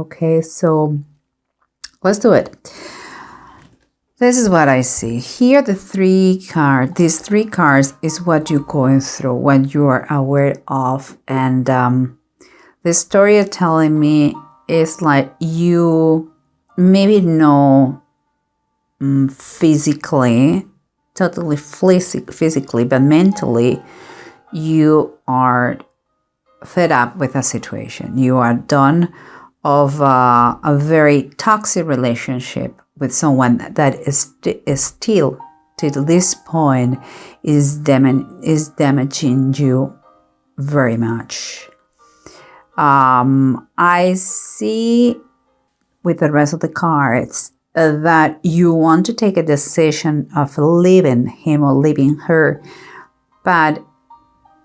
Okay, so let's do it. This is what I see. Here, these three cards is what you're going through, what you are aware of. And the story you're telling me is like you maybe know physically, totally physically, but mentally, you are fed up with a situation. You are done of a very toxic relationship with someone that is still, to this point, is damaging you very much. I see with the rest of the cards that you want to take a decision of leaving him or leaving her, but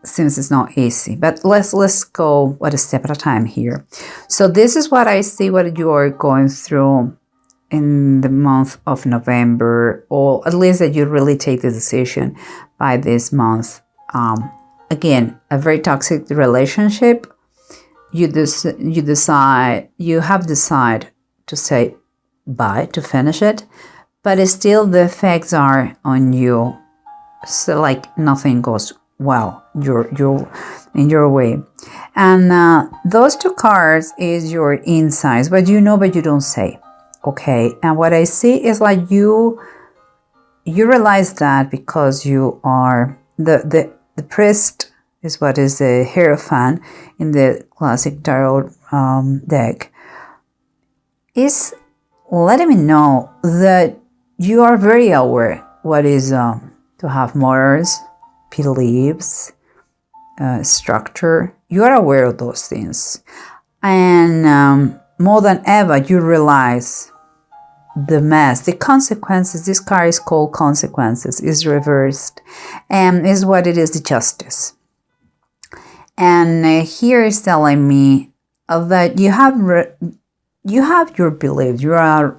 seems it's not easy. But let's go one step at a time here. So this is what I see, what you are going through in the month of November, or at least that you really take the decision by this month. Again, a very toxic relationship. You have decided to say bye, to finish it, but still the effects are on you. So like nothing goes well in your way. And those two cards is your insights, what you know but you don't say. Okay, and what I see is like you realize that because you are the priest is what is the Hierophant in the classic tarot deck, is letting me know that you are very aware what is to have morals, beliefs, structure. You are aware of those things, and more than ever you realize the mess, the consequences. This card is called consequences, is reversed, and is what it is, the justice. And here is telling me that you have your beliefs. You are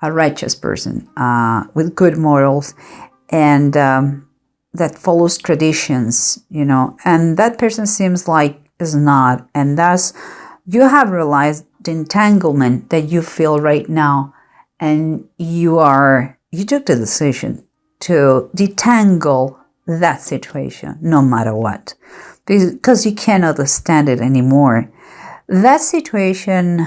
a righteous person with good morals, and that follows traditions, and that person seems like is not. And thus you have realized the entanglement that you feel right now, and you took the decision to detangle that situation no matter what, because you cannot stand it anymore. That situation,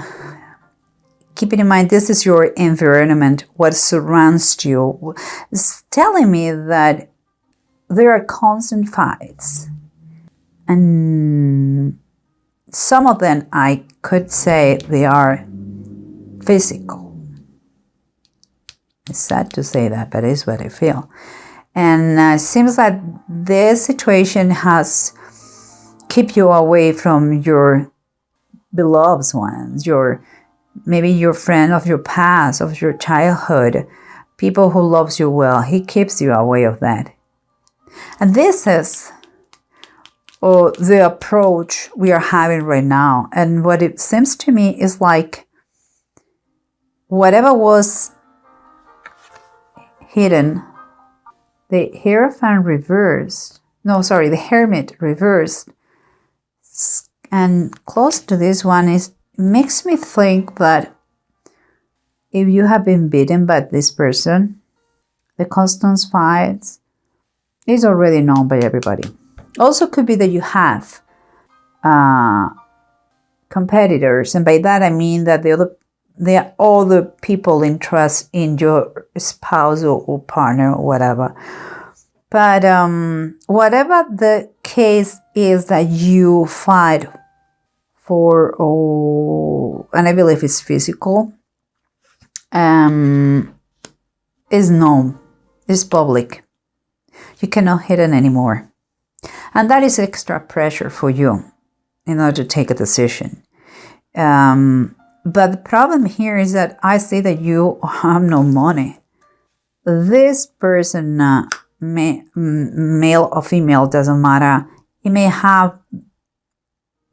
keeping in mind this is your environment, what surrounds you, is telling me that there are constant fights, and some of them I could say they are physical. It's sad to say that, but it's what I feel. And it seems like this situation has kept you away from your beloved ones, maybe your friend of your past, of your childhood, people who loves you well. He keeps you away of that. And this is the approach we are having right now. And what it seems to me is like whatever was hidden, the Hierophant reversed. No, sorry, the Hermit reversed. And close to this one makes me think that if you have been beaten by this person, the constant fights is already known by everybody. Also could be that you have competitors, and by that I mean that they are all the people interest in your spouse or partner or whatever. But whatever the case is that you fight for, and I believe it's physical, is known, is public. You cannot hide it anymore. And that is extra pressure for you in order to take a decision. But the problem here is that I see that you have no money. This person, male or female, doesn't matter. He may have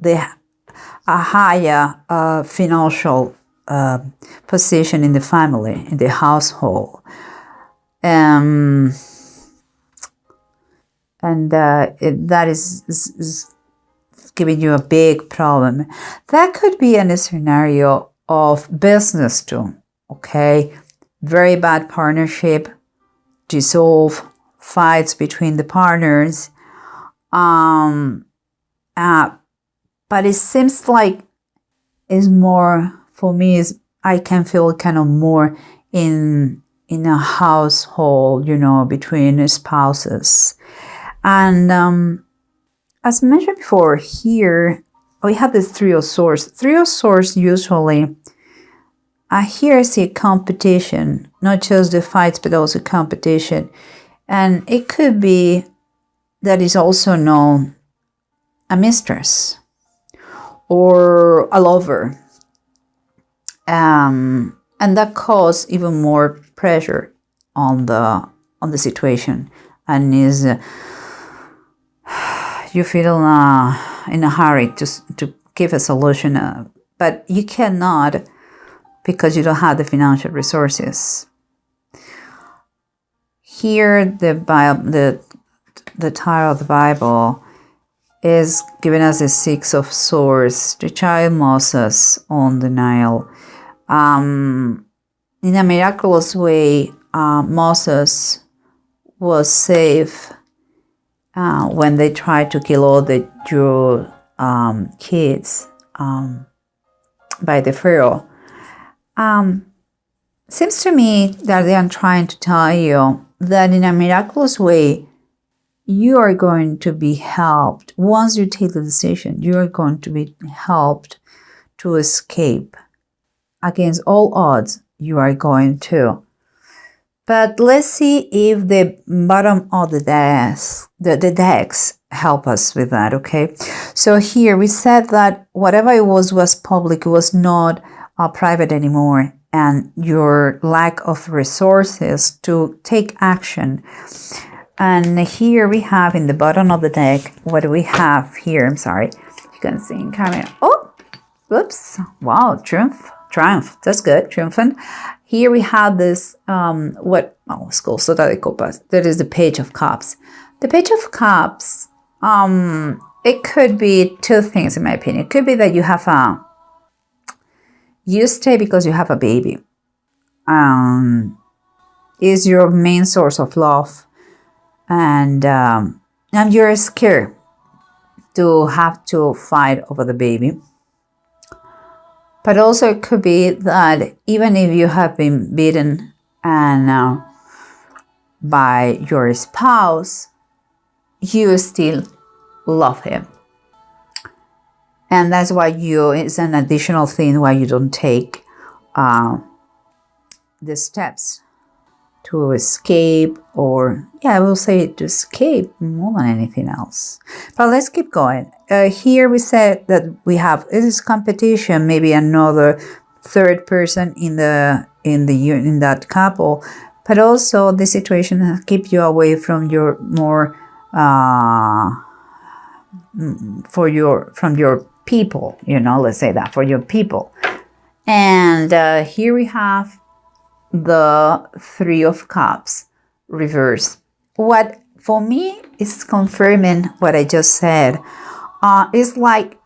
a higher financial position in the family, in the household. And that is giving you a big problem. That could be in a scenario of business too, okay? Very bad partnership, dissolve, fights between the partners. But it seems like it's more, for me, is I can feel kind of more in a household, between spouses. And as mentioned before, here we have the Three of Swords. Three of Swords usually, here I see competition, not just the fights, but also competition. And it could be that is also known a mistress or a lover. And that causes even more pressure on the situation, and is you feel in a hurry to give a solution, but you cannot because you don't have the financial resources. Here, the title of the Bible is giving us the Six of Swords, the child Moses on the Nile. In a miraculous way, Moses was saved when they tried to kill all the Jew kids by the Pharaoh. Seems to me that they are trying to tell you that in a miraculous way, you are going to be helped. Once you take the decision, you are going to be helped to escape. Against all odds, you are going to. But let's see if the bottom of the decks help us with that, okay? So here we said that whatever it was public, it was not private anymore, and your lack of resources to take action. And here we have in the bottom of the deck, what do we have here? I'm sorry, you can see in camera. Oh, whoops! Wow, triumph. That's good, triumphant. Here we have this, it's called Sota de Copas. That is the Page of Cups. The Page of Cups, it could be two things in my opinion. It could be that you stay because you have a baby. Is your main source of love. And you're scared to have to fight over the baby. But also it could be that even if you have been beaten and by your spouse, you still love him. And that's why it's an additional thing why you don't take the steps to escape, or I will say to escape more than anything else. But let's keep going. Here we said that we have this competition, maybe another third person in that couple, but also the situation keep you away from your more from your people. Let's say that for your people. And here we have the Three of Cups reversed. What for me is confirming what I just said. It's like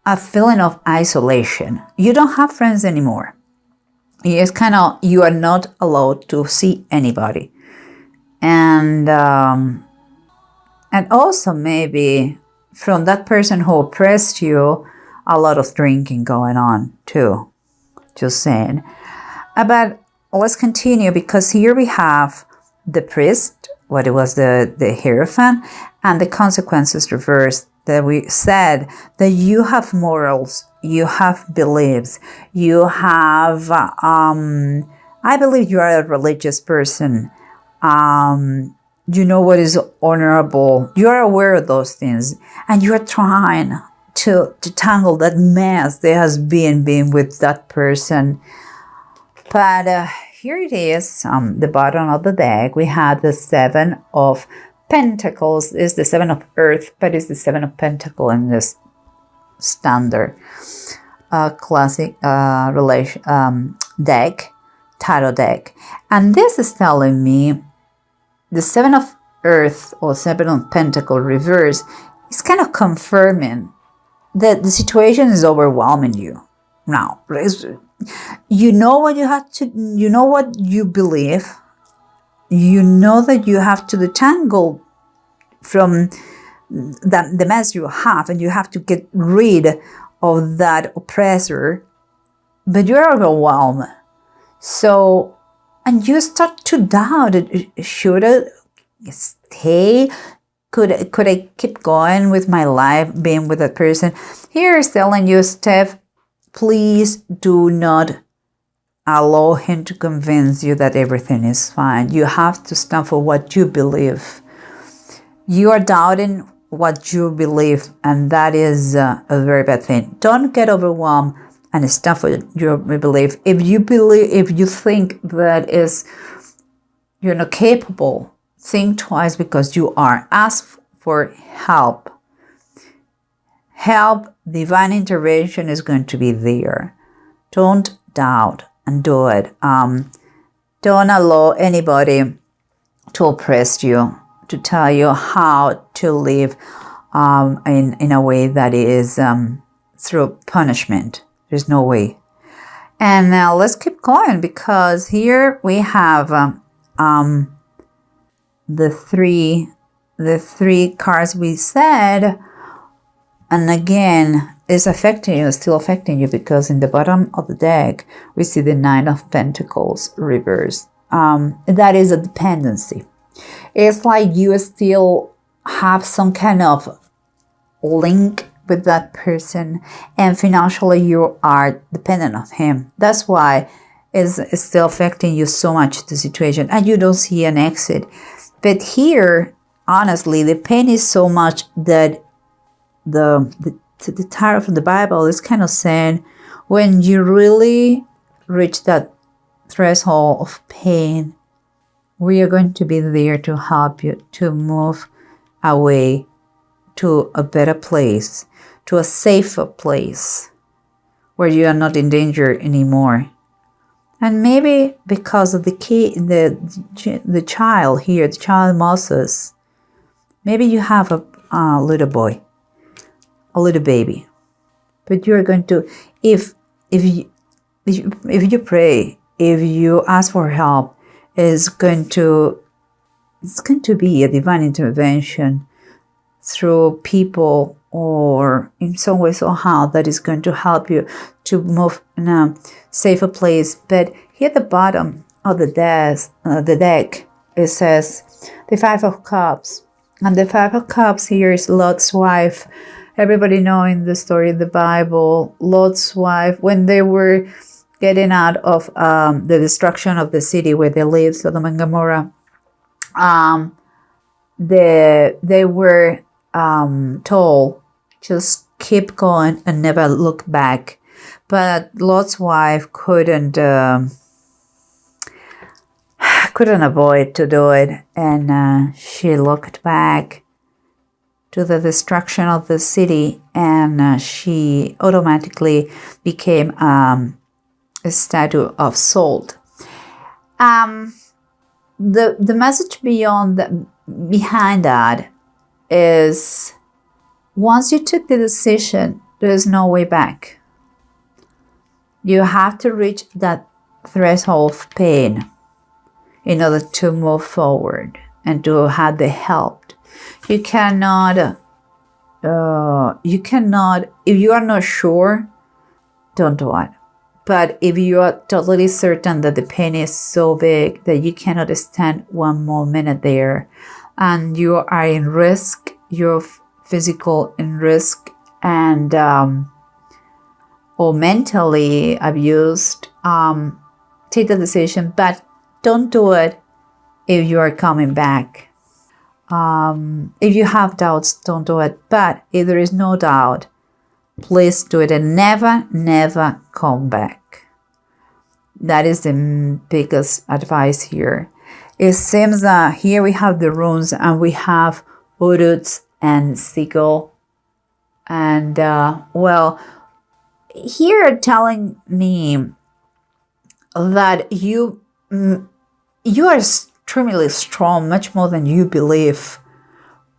a feeling of isolation. You don't have friends anymore. It's kind of, you are not allowed to see anybody. And also maybe from that person who oppressed you, a lot of drinking going on too. Just saying. But let's continue, because here we have the priest, what it was the Hierophant, and the consequences reversed. That we said that you have morals, you have beliefs, you have, I believe you are a religious person. You know what is honorable. You are aware of those things, and you are trying to tangle that mess that has been with that person. But here it is, the bottom of the deck. We had the Seven of Pentacles. It's the Seven of Earth, but it's the Seven of Pentacles in this standard classic deck, tarot deck. And this is telling me the Seven of Earth or Seven of Pentacles reverse is kind of confirming that the situation is overwhelming you. Now, you know what you have to, you know what you believe. You know that you have to detangle from the mess you have, and you have to get rid of that oppressor, but you're overwhelmed. So, and you start to doubt, should I stay? Could I keep going with my life being with that person? Here is telling you, Steph, please do not allow him to convince you that everything is fine. You have to stand for what you believe. You are doubting what you believe, and that is a very bad thing. Don't get overwhelmed and stand for your belief. If you think that you're not capable, think twice, because you are. Ask for help. Divine intervention is going to be there. Don't doubt and do it. Don't allow anybody to oppress you, to tell you how to live in a way that is through punishment. There's no way. And now let's keep going, because here we have the three cards we said, and again, it's affecting you, still affecting you, because in the bottom of the deck we see the Nine of Pentacles reversed. That is a dependency. It's like you still have some kind of link with that person, and financially you are dependent on him. That's why it's still affecting you so much, the situation, and you don't see an exit. But here, honestly, the pain is so much that the tarot from the Bible is kind of saying, when you really reach that threshold of pain, we are going to be there to help you to move away to a better place, to a safer place where you are not in danger anymore. And maybe because of the child here, the child Moses, maybe you have a little boy, a little baby, but you're going to, if you pray, if you ask for help, it's going to be a divine intervention through people, or in some way somehow, that is going to help you to move in a safer place. But here at the bottom of the deck, it says the Five of Cups, and the Five of Cups here is Lot's wife. Everybody knowing the story of the Bible, Lot's wife, when they were getting out of the destruction of the city where they lived, Sodom and Gomorrah, they were told, just keep going and never look back. But Lot's wife couldn't avoid to do it, and she looked back to the destruction of the city, and she automatically became a statue of salt. The message behind that is, once you took the decision, there is no way back. You have to reach that threshold of pain in order to move forward and to have the help. You cannot, if you are not sure, don't do it. But if you are totally certain that the pain is so big that you cannot stand one more minute there, and you are in risk, you're physical in risk, and or mentally abused, take the decision, but don't do it if you are coming back. If you have doubts, don't do it. But if there is no doubt, please do it, and never come back. That is the biggest advice here. It seems that here we have the runes, and we have Uruts and Seagull. And, well, here telling me that you are extremely strong, much more than you believe.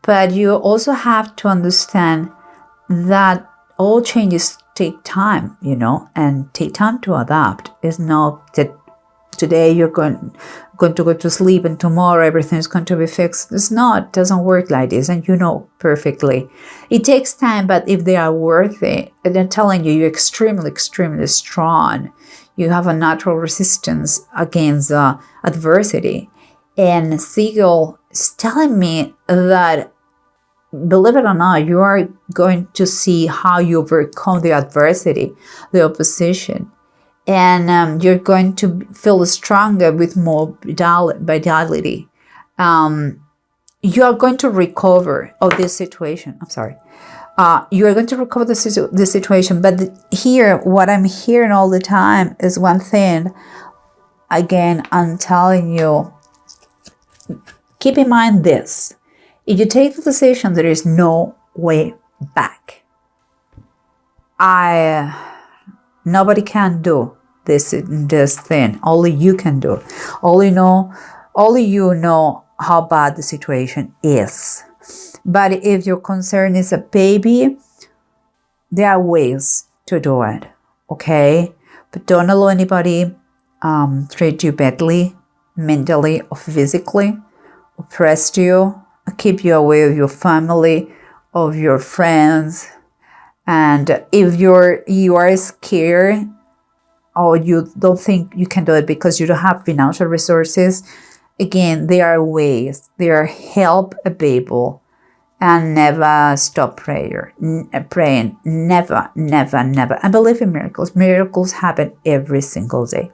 But you also have to understand that all changes take time, and take time to adapt. It's not that today you're going to go to sleep and tomorrow everything's going to be fixed. It doesn't work like this, and you know perfectly. It takes time, but if they are worth it, and I'm telling you, you're extremely, extremely strong. You have a natural resistance against adversity. And Siegel is telling me that, believe it or not, you are going to see how you overcome the adversity, the opposition. And you're going to feel stronger with more vitality. You are going to recover of this situation. I'm sorry. You are going to recover this situation. But here, what I'm hearing all the time is one thing. Again, I'm telling you, keep in mind this. If you take the decision, there is no way back. Nobody can do this thing. Only you can do. Only you know how bad the situation is. But if your concern is a baby, there are ways to do it. Okay? But don't allow anybody treat you badly, mentally or physically, oppress you, keep you away of your family, of your friends. And if you are scared, or you don't think you can do it because you don't have financial resources, again, there are ways. There are help available. And never stop praying. Never, never, never. And believe in miracles. Miracles happen every single day.